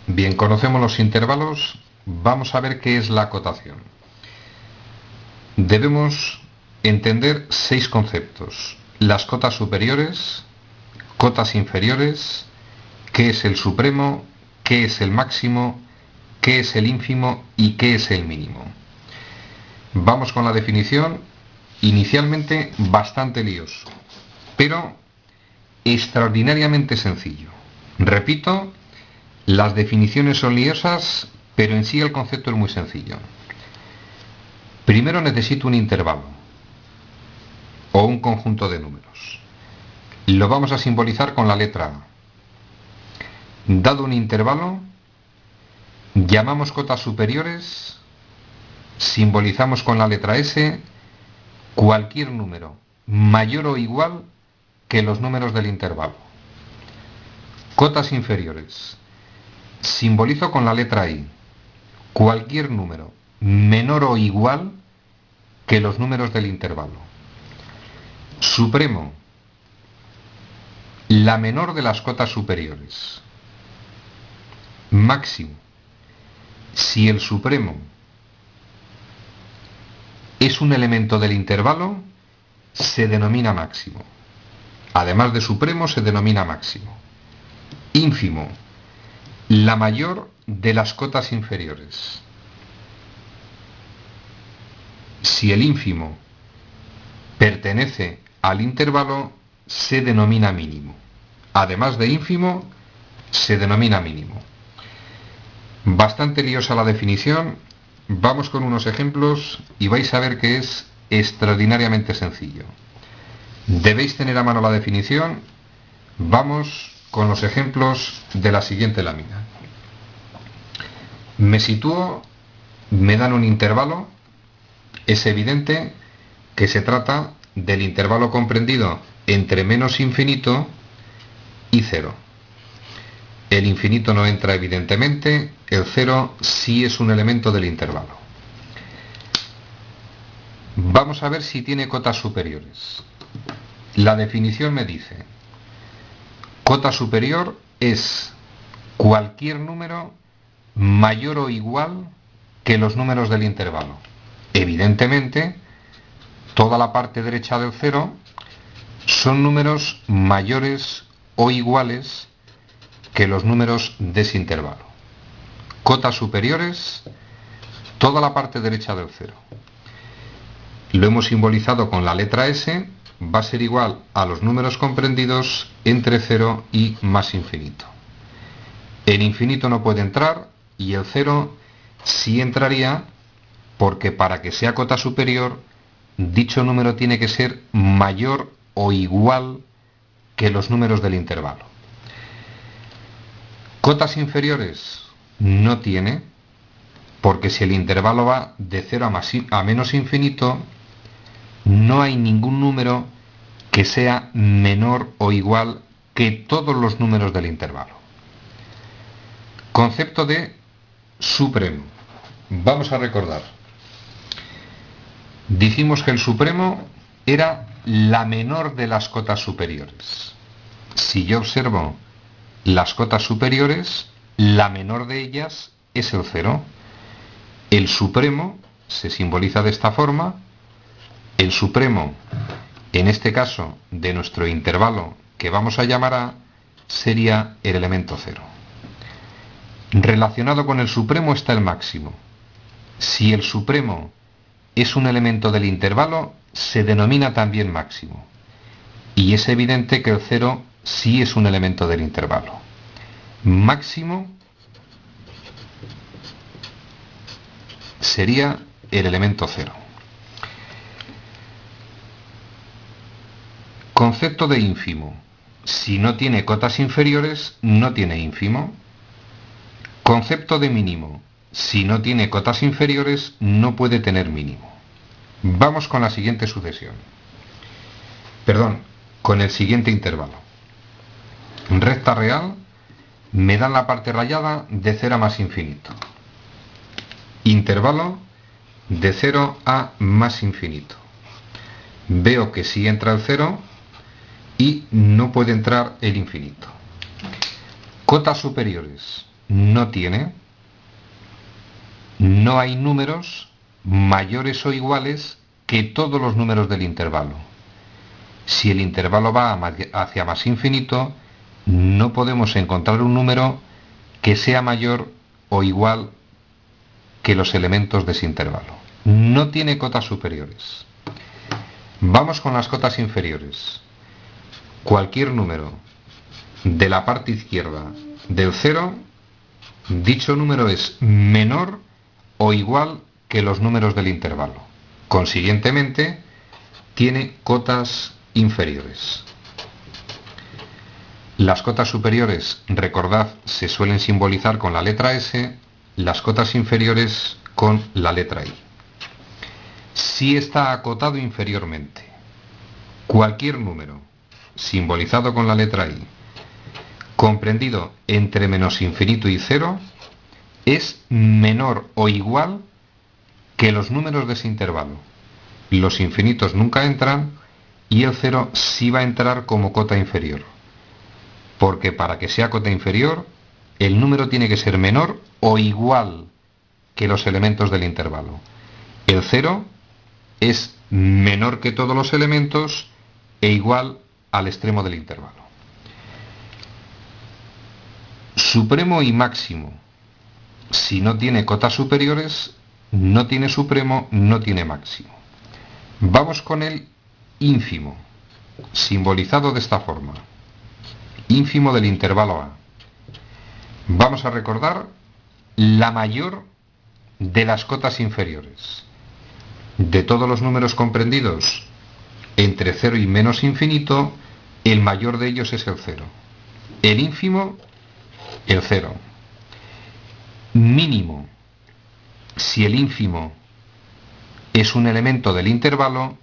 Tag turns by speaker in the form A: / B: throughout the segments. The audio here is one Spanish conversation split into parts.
A: Bien, conocemos los intervalos, vamos a ver qué es la acotación. Debemos entender 6 conceptos: las cotas superiores, cotas inferiores, qué es el supremo, qué es el máximo, qué es el ínfimo y qué es el mínimo. Vamos con la definición, inicialmente bastante lioso, pero extraordinariamente sencillo. Repito, las definiciones son liosas, pero en sí el concepto es muy sencillo. Primero necesito un intervalo o un conjunto de números. Lo vamos a simbolizar con la letra A. Dado un intervalo, llamamos cotas superiores, simbolizamos con la letra S cualquier número mayor o igual que los números del intervalo. Cotas inferiores, simbolizo con la letra I cualquier número menor o igual que los números del intervalo. Supremo, la menor de las cotas superiores. Máximo, si el supremo es un elemento del intervalo, se denomina máximo. Además de supremo, se denomina máximo. Ínfimo, la mayor de las cotas inferiores. Si el ínfimo pertenece al intervalo, se denomina mínimo. Además de ínfimo, se denomina mínimo. Bastante liosa la definición. Vamos con unos ejemplos y vais a ver que es extraordinariamente sencillo. Debéis tener a mano la definición. Vamos con los ejemplos de la siguiente lámina. Me sitúo, me dan un intervalo. Es evidente que se trata del intervalo comprendido entre menos infinito y 0. El infinito no entra evidentemente, el 0 sí es un elemento del intervalo. Vamos a ver si tiene cotas superiores. La definición me dice: cota superior es cualquier número mayor o igual que los números del intervalo. Evidentemente, toda la parte derecha del 0 son números mayores o iguales que los números de ese intervalo. Cotas superiores, toda la parte derecha del 0. Lo hemos simbolizado con la letra S, va a ser igual a los números comprendidos entre 0 y más infinito. El infinito no puede entrar y el 0 sí entraría, porque para que sea cota superior, dicho número tiene que ser mayor o igual que los números del intervalo. Cotas inferiores no tiene, porque si el intervalo va de 0 a menos infinito, no hay ningún número que sea menor o igual que todos los números del intervalo. Concepto de supremo. Vamos a recordar. Dijimos que el supremo era la menor de las cotas superiores. Si yo observo las cotas superiores, la menor de ellas es el 0. El supremo se simboliza de esta forma. El supremo, en este caso de nuestro intervalo que vamos a llamar A, sería el elemento 0. Relacionado con el supremo está el máximo. Si el supremo es un elemento del intervalo, se denomina también máximo. Y es evidente que el 0 sí es un elemento del intervalo. Máximo sería el elemento 0. Concepto de ínfimo. Si no tiene cotas inferiores, no tiene ínfimo. Concepto de mínimo. Si no tiene cotas inferiores, no puede tener mínimo. Vamos con la siguiente sucesión. Con el siguiente intervalo. Recta real, me dan la parte rayada de 0 a más infinito. Intervalo de 0 a más infinito. Veo que sí entra el 0 y no puede entrar el infinito. Cotas superiores. no tiene. No hay números mayores o iguales que todos los números del intervalo. Si el intervalo va hacia más infinito, no podemos encontrar un número que sea mayor o igual que los elementos de ese intervalo. No tiene cotas superiores. Vamos con las cotas inferiores. Cualquier número de la parte izquierda del 0, dicho número es menor o igual que los números del intervalo. Consiguientemente, tiene cotas inferiores. Las cotas superiores, recordad, se suelen simbolizar con la letra S, las cotas inferiores con la letra I. Si está acotado inferiormente, cualquier número simbolizado con la letra I, comprendido entre menos infinito y 0, es menor o igual que los números de ese intervalo. Los infinitos nunca entran y el 0 sí va a entrar como cota inferior. Porque para que sea cota inferior, el número tiene que ser menor o igual que los elementos del intervalo. El 0 es menor que todos los elementos e igual al extremo del intervalo. Supremo y máximo. Si no tiene cotas superiores, no tiene supremo, no tiene máximo. Vamos con el ínfimo, simbolizado de esta forma. Ínfimo del intervalo A. Vamos a recordar la mayor de las cotas inferiores. De todos los números comprendidos entre 0 y menos infinito, el mayor de ellos es el 0. El ínfimo, el 0. Mínimo. Si el ínfimo es un elemento del intervalo,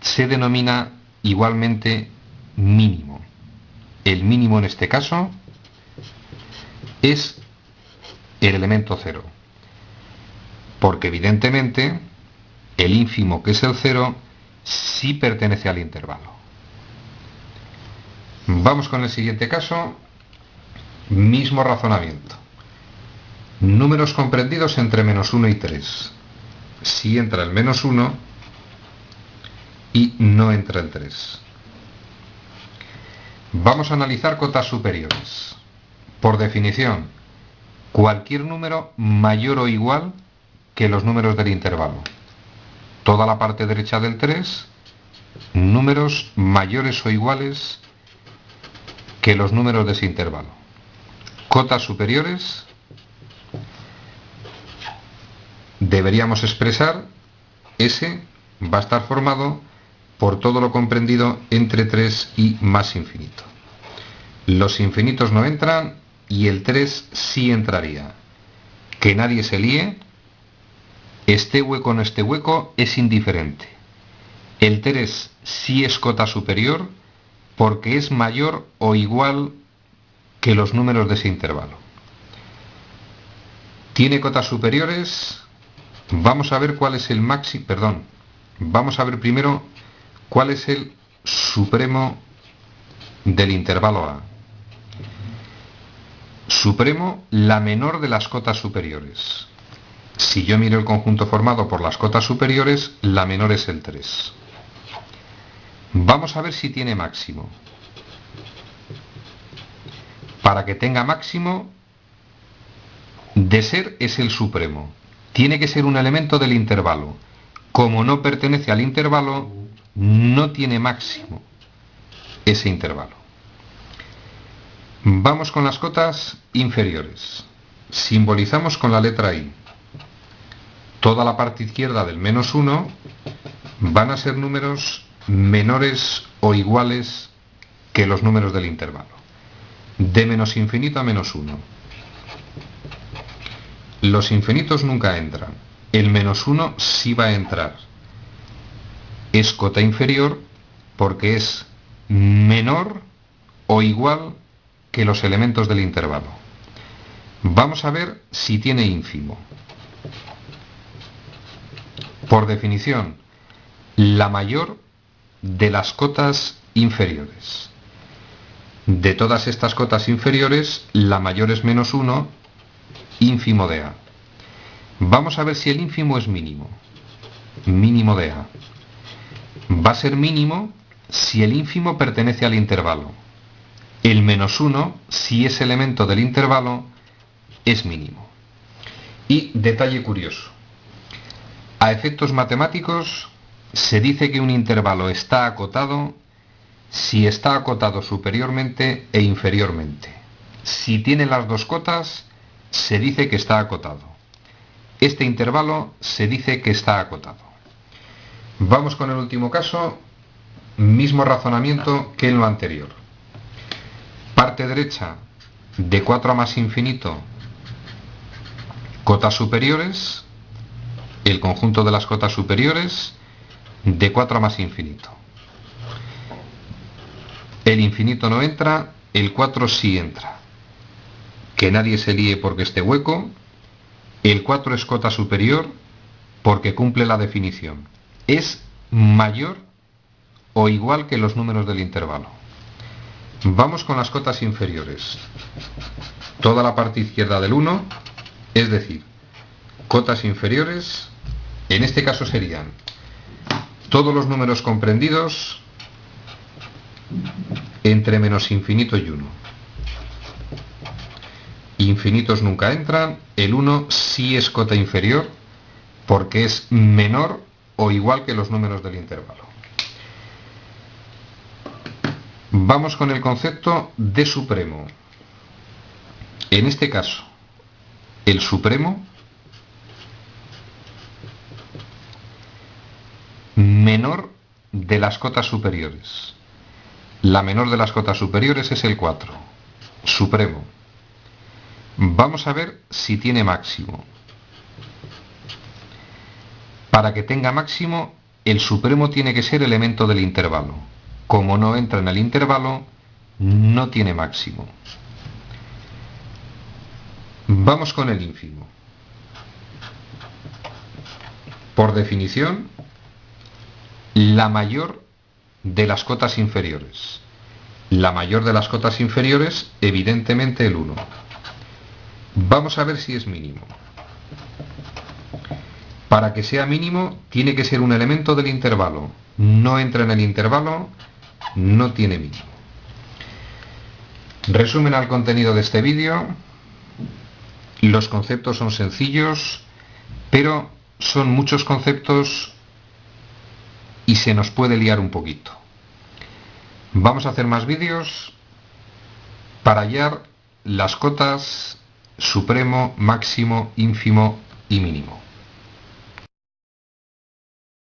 A: se denomina igualmente mínimo. El mínimo en este caso es el elemento 0. Porque evidentemente el ínfimo, que es el 0, sí pertenece al intervalo. Vamos con el siguiente caso. Mismo razonamiento. Números comprendidos entre menos 1 y 3. Sí entra el menos 1 y no entra el 3. Vamos a analizar cotas superiores. Por definición, cualquier número mayor o igual que los números del intervalo. Toda la parte derecha del 3, números mayores o iguales que los números de ese intervalo. Cotas superiores, deberíamos expresar, S va a estar formado por todo lo comprendido entre 3 y más infinito. Los infinitos no entran y el 3 sí entraría. Que nadie se líe, este hueco o no este hueco es indiferente. El 3 sí es cota superior porque es mayor o igual que los números de ese intervalo. ¿Tiene cotas superiores? Vamos a ver cuál es el máximo, vamos a ver primero cuál es el supremo del intervalo A. Supremo, la menor de las cotas superiores. Si yo miro el conjunto formado por las cotas superiores, la menor es el 3. Vamos a ver si tiene máximo. Para que tenga máximo, de ser es el supremo. Tiene que ser un elemento del intervalo. Como no pertenece al intervalo, no tiene máximo ese intervalo. Vamos con las cotas inferiores. Simbolizamos con la letra I. Toda la parte izquierda del menos 1 van a ser números menores o iguales que los números del intervalo. De menos infinito a menos 1. Los infinitos nunca entran. El menos 1 sí va a entrar. Es cota inferior porque es menor o igual que los elementos del intervalo. Vamos a ver si tiene ínfimo. Por definición, la mayor de las cotas inferiores. De todas estas cotas inferiores, la mayor es menos 1, ínfimo de A. Vamos a ver si el ínfimo es mínimo. Mínimo de A. Va a ser mínimo si el ínfimo pertenece al intervalo. El menos 1, si ese elemento del intervalo es mínimo. Y detalle curioso. A efectos matemáticos se dice que un intervalo está acotado si está acotado superiormente e inferiormente. Si tiene las dos cotas, se dice que está acotado. Este intervalo se dice que está acotado. Vamos con el último caso, mismo razonamiento que en lo anterior. Parte derecha de 4 a más infinito, cotas superiores, el conjunto de las cotas superiores de 4 a más infinito. El infinito no entra, el 4 sí entra. Que nadie se líe porque esté hueco. El 4 es cota superior porque cumple la definición. Es mayor o igual que los números del intervalo. Vamos con las cotas inferiores. Toda la parte izquierda del 1, es decir, cotas inferiores, en este caso serían todos los números comprendidos entre menos infinito y 1. Infinitos nunca entran, el 1 sí es cota inferior porque es menor o igual que los números del intervalo. Vamos con el concepto de supremo. En este caso, el supremo menor de las cotas superiores. La menor de las cotas superiores es el 4, supremo. Vamos a ver si tiene máximo. Para que tenga máximo, el supremo tiene que ser elemento del intervalo. Como no entra en el intervalo, no tiene máximo. Vamos con el ínfimo. Por definición, la mayor de las cotas inferiores. La mayor de las cotas inferiores, evidentemente el 1. Vamos a ver si es mínimo. Para que sea mínimo, tiene que ser un elemento del intervalo. No entra en el intervalo, no tiene mínimo. Resumen al contenido de este vídeo. Los conceptos son sencillos, pero son muchos conceptos y se nos puede liar un poquito. Vamos a hacer más vídeos para hallar las cotas supremo, máximo, ínfimo y mínimo.